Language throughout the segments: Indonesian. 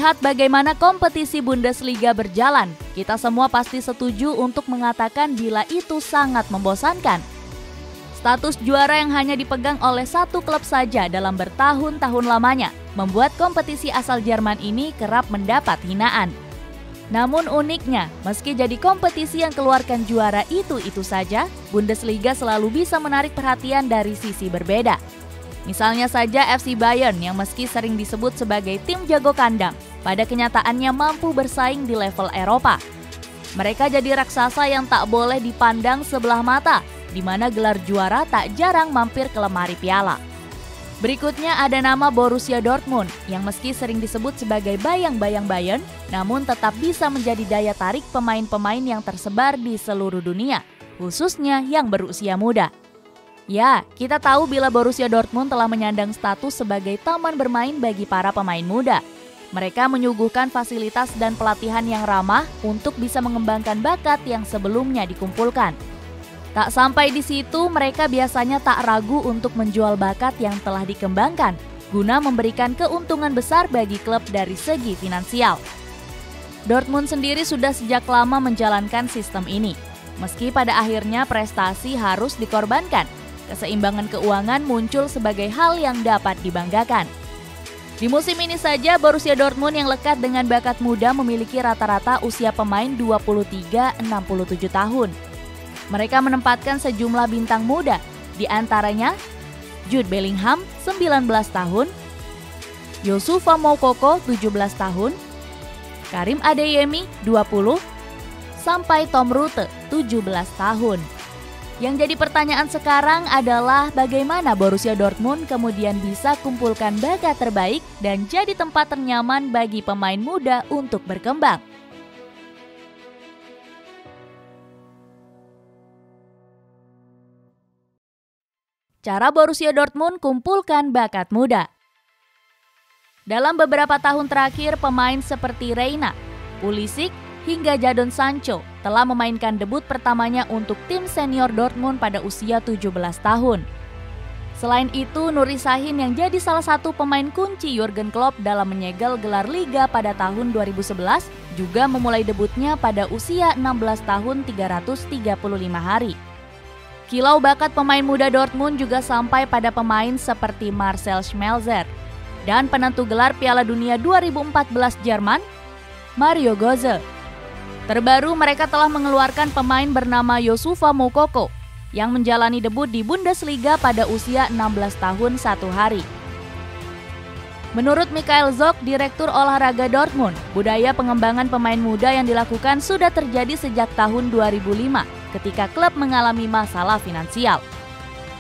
Melihat bagaimana kompetisi Bundesliga berjalan, kita semua pasti setuju untuk mengatakan bila itu sangat membosankan. Status juara yang hanya dipegang oleh satu klub saja dalam bertahun-tahun lamanya, membuat kompetisi asal Jerman ini kerap mendapat hinaan. Namun uniknya, meski jadi kompetisi yang keluarkan juara itu saja, Bundesliga selalu bisa menarik perhatian dari sisi berbeda. Misalnya saja FC Bayern yang meski sering disebut sebagai tim jago kandang, pada kenyataannya mampu bersaing di level Eropa. Mereka jadi raksasa yang tak boleh dipandang sebelah mata, di mana gelar juara tak jarang mampir ke lemari piala. Berikutnya ada nama Borussia Dortmund yang meski sering disebut sebagai bayang-bayang Bayern, namun tetap bisa menjadi daya tarik pemain-pemain yang tersebar di seluruh dunia, khususnya yang berusia muda. Ya, kita tahu bila Borussia Dortmund telah menyandang status sebagai taman bermain bagi para pemain muda. Mereka menyuguhkan fasilitas dan pelatihan yang ramah untuk bisa mengembangkan bakat yang sebelumnya dikumpulkan. Tak sampai di situ, mereka biasanya tak ragu untuk menjual bakat yang telah dikembangkan, guna memberikan keuntungan besar bagi klub dari segi finansial. Dortmund sendiri sudah sejak lama menjalankan sistem ini. Meski pada akhirnya prestasi harus dikorbankan, keseimbangan keuangan muncul sebagai hal yang dapat dibanggakan. Di musim ini saja, Borussia Dortmund yang lekat dengan bakat muda memiliki rata-rata usia pemain 23-67 tahun. Mereka menempatkan sejumlah bintang muda, di antaranya Jude Bellingham 19 tahun, Youssoufa Moukoko 17 tahun, Karim Adeyemi 20, sampai Tom Rutte 17 tahun. Yang jadi pertanyaan sekarang adalah bagaimana Borussia Dortmund kemudian bisa kumpulkan bakat terbaik dan jadi tempat ternyaman bagi pemain muda untuk berkembang. Cara Borussia Dortmund kumpulkan bakat muda. Dalam beberapa tahun terakhir, pemain seperti Reina, Pulisic, hingga Jadon Sancho telah memainkan debut pertamanya untuk tim senior Dortmund pada usia 17 tahun. Selain itu, Nuri Sahin yang jadi salah satu pemain kunci Jurgen Klopp dalam menyegel gelar Liga pada tahun 2011 juga memulai debutnya pada usia 16 tahun 335 hari. Kilau bakat pemain muda Dortmund juga sampai pada pemain seperti Marcel Schmelzer dan penentu gelar Piala Dunia 2014 Jerman, Mario Götze. Terbaru, mereka telah mengeluarkan pemain bernama Youssoufa Moukoko yang menjalani debut di Bundesliga pada usia 16 tahun 1 hari. Menurut Michael Zorc, Direktur Olahraga Dortmund, budaya pengembangan pemain muda yang dilakukan sudah terjadi sejak tahun 2005 ketika klub mengalami masalah finansial.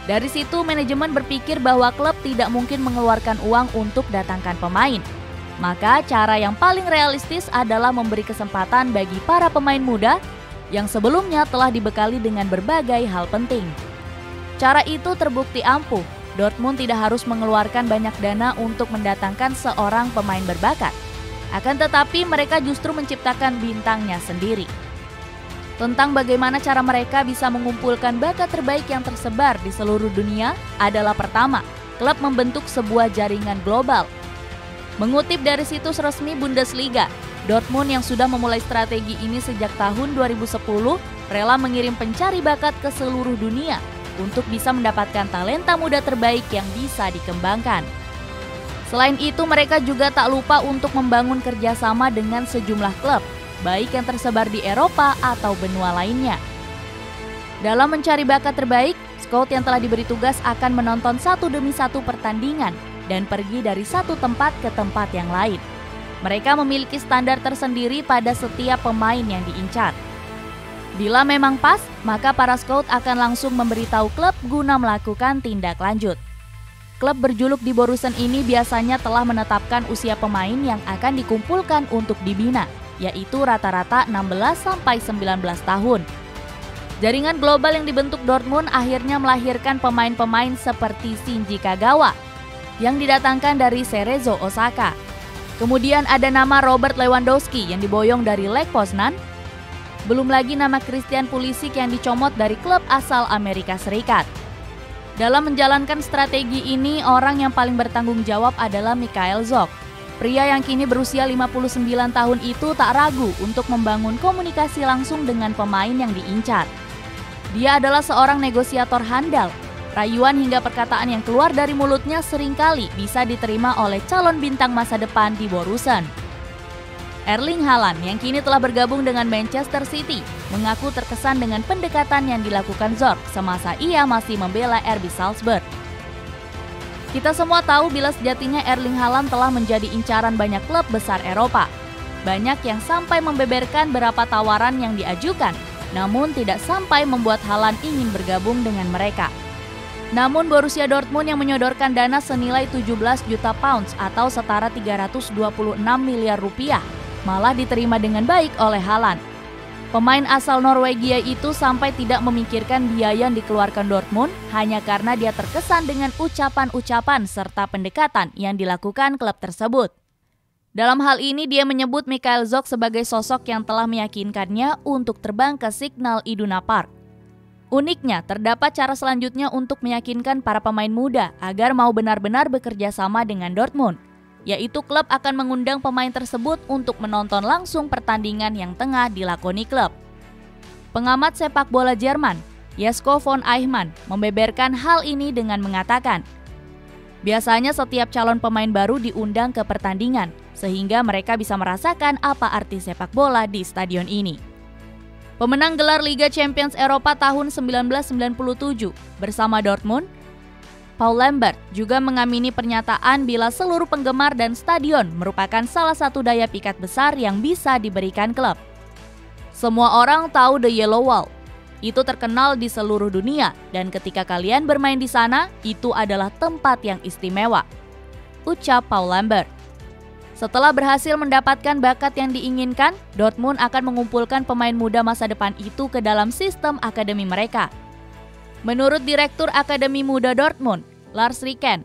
Dari situ, manajemen berpikir bahwa klub tidak mungkin mengeluarkan uang untuk datangkan pemain. Maka cara yang paling realistis adalah memberi kesempatan bagi para pemain muda yang sebelumnya telah dibekali dengan berbagai hal penting. Cara itu terbukti ampuh. Dortmund tidak harus mengeluarkan banyak dana untuk mendatangkan seorang pemain berbakat. Akan tetapi mereka justru menciptakan bintangnya sendiri. Tentang bagaimana cara mereka bisa mengumpulkan bakat terbaik yang tersebar di seluruh dunia adalah pertama, klub membentuk sebuah jaringan global. Mengutip dari situs resmi Bundesliga, Dortmund yang sudah memulai strategi ini sejak tahun 2010 rela mengirim pencari bakat ke seluruh dunia untuk bisa mendapatkan talenta muda terbaik yang bisa dikembangkan. Selain itu, mereka juga tak lupa untuk membangun kerjasama dengan sejumlah klub, baik yang tersebar di Eropa atau benua lainnya. Dalam mencari bakat terbaik, scout yang telah diberi tugas akan menonton satu demi satu pertandingan dan pergi dari satu tempat ke tempat yang lain. Mereka memiliki standar tersendiri pada setiap pemain yang diincar. Bila memang pas, maka para scout akan langsung memberitahu klub guna melakukan tindak lanjut. Klub berjuluk di Borussen ini biasanya telah menetapkan usia pemain yang akan dikumpulkan untuk dibina, yaitu rata-rata 16-19 tahun. Jaringan global yang dibentuk Dortmund akhirnya melahirkan pemain-pemain seperti Shinji Kagawa yang didatangkan dari Cerezo Osaka. Kemudian ada nama Robert Lewandowski yang diboyong dari Lech Poznan. Belum lagi nama Christian Pulisic yang dicomot dari klub asal Amerika Serikat. Dalam menjalankan strategi ini, orang yang paling bertanggung jawab adalah Michael Zorc. Pria yang kini berusia 59 tahun itu tak ragu untuk membangun komunikasi langsung dengan pemain yang diincar. Dia adalah seorang negosiator handal. Rayuan hingga perkataan yang keluar dari mulutnya seringkali bisa diterima oleh calon bintang masa depan di Borussen. Erling Haaland yang kini telah bergabung dengan Manchester City mengaku terkesan dengan pendekatan yang dilakukan Zorc semasa ia masih membela RB Salzburg. Kita semua tahu bila sejatinya Erling Haaland telah menjadi incaran banyak klub besar Eropa. Banyak yang sampai membeberkan berapa tawaran yang diajukan, namun tidak sampai membuat Haaland ingin bergabung dengan mereka. Namun Borussia Dortmund yang menyodorkan dana senilai 17 juta pounds atau setara 326 miliar rupiah malah diterima dengan baik oleh Haaland. Pemain asal Norwegia itu sampai tidak memikirkan biaya yang dikeluarkan Dortmund hanya karena dia terkesan dengan ucapan-ucapan serta pendekatan yang dilakukan klub tersebut. Dalam hal ini dia menyebut Michael Zorc sebagai sosok yang telah meyakinkannya untuk terbang ke Signal Iduna Park. Uniknya, terdapat cara selanjutnya untuk meyakinkan para pemain muda agar mau benar-benar bekerja sama dengan Dortmund, yaitu klub akan mengundang pemain tersebut untuk menonton langsung pertandingan yang tengah dilakoni klub. Pengamat sepak bola Jerman, Jesko von Eichmann, membeberkan hal ini dengan mengatakan, biasanya setiap calon pemain baru diundang ke pertandingan, sehingga mereka bisa merasakan apa arti sepak bola di stadion ini. Pemenang gelar Liga Champions Eropa tahun 1997 bersama Dortmund, Paul Lambert juga mengamini pernyataan bila seluruh penggemar dan stadion merupakan salah satu daya pikat besar yang bisa diberikan klub. Semua orang tahu The Yellow Wall. Itu terkenal di seluruh dunia dan ketika kalian bermain di sana, itu adalah tempat yang istimewa, ucap Paul Lambert. Setelah berhasil mendapatkan bakat yang diinginkan, Dortmund akan mengumpulkan pemain muda masa depan itu ke dalam sistem akademi mereka. Menurut Direktur Akademi Muda Dortmund, Lars Ricken,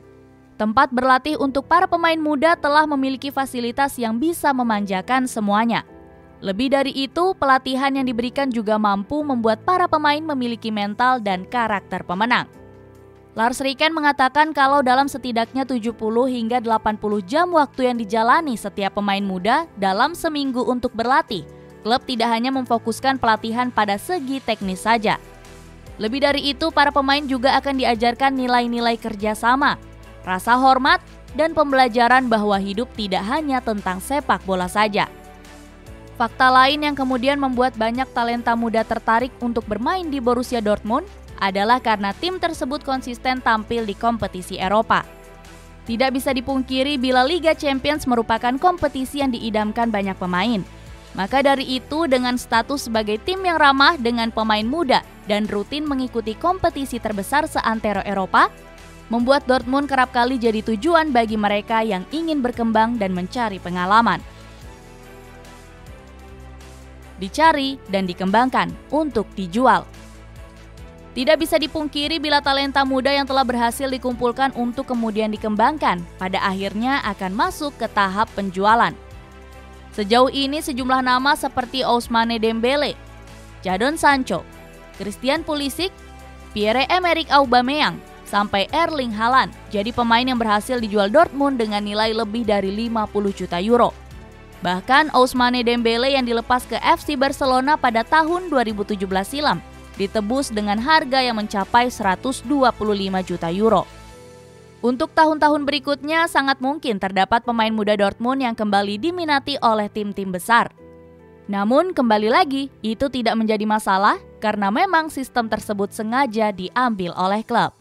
tempat berlatih untuk para pemain muda telah memiliki fasilitas yang bisa memanjakan semuanya. Lebih dari itu, pelatihan yang diberikan juga mampu membuat para pemain memiliki mental dan karakter pemenang. Lars Ricken mengatakan kalau dalam setidaknya 70 hingga 80 jam waktu yang dijalani setiap pemain muda dalam seminggu untuk berlatih, klub tidak hanya memfokuskan pelatihan pada segi teknis saja. Lebih dari itu, para pemain juga akan diajarkan nilai-nilai kerjasama, rasa hormat, dan pembelajaran bahwa hidup tidak hanya tentang sepak bola saja. Fakta lain yang kemudian membuat banyak talenta muda tertarik untuk bermain di Borussia Dortmund adalah karena tim tersebut konsisten tampil di kompetisi Eropa. Tidak bisa dipungkiri bila Liga Champions merupakan kompetisi yang diidamkan banyak pemain. Maka dari itu, dengan status sebagai tim yang ramah dengan pemain muda dan rutin mengikuti kompetisi terbesar seantero Eropa, membuat Dortmund kerap kali jadi tujuan bagi mereka yang ingin berkembang dan mencari pengalaman. Dicari dan dikembangkan untuk dijual. Tidak bisa dipungkiri bila talenta muda yang telah berhasil dikumpulkan untuk kemudian dikembangkan, pada akhirnya akan masuk ke tahap penjualan. Sejauh ini sejumlah nama seperti Ousmane Dembele, Jadon Sancho, Christian Pulisic, Pierre-Emerick Aubameyang, sampai Erling Haaland jadi pemain yang berhasil dijual Dortmund dengan nilai lebih dari 50 juta euro. Bahkan Ousmane Dembele yang dilepas ke FC Barcelona pada tahun 2017 silam ditebus dengan harga yang mencapai 125 juta euro. Untuk tahun-tahun berikutnya sangat mungkin terdapat pemain muda Dortmund yang kembali diminati oleh tim-tim besar. Namun kembali lagi, itu tidak menjadi masalah karena memang sistem tersebut sengaja diambil oleh klub.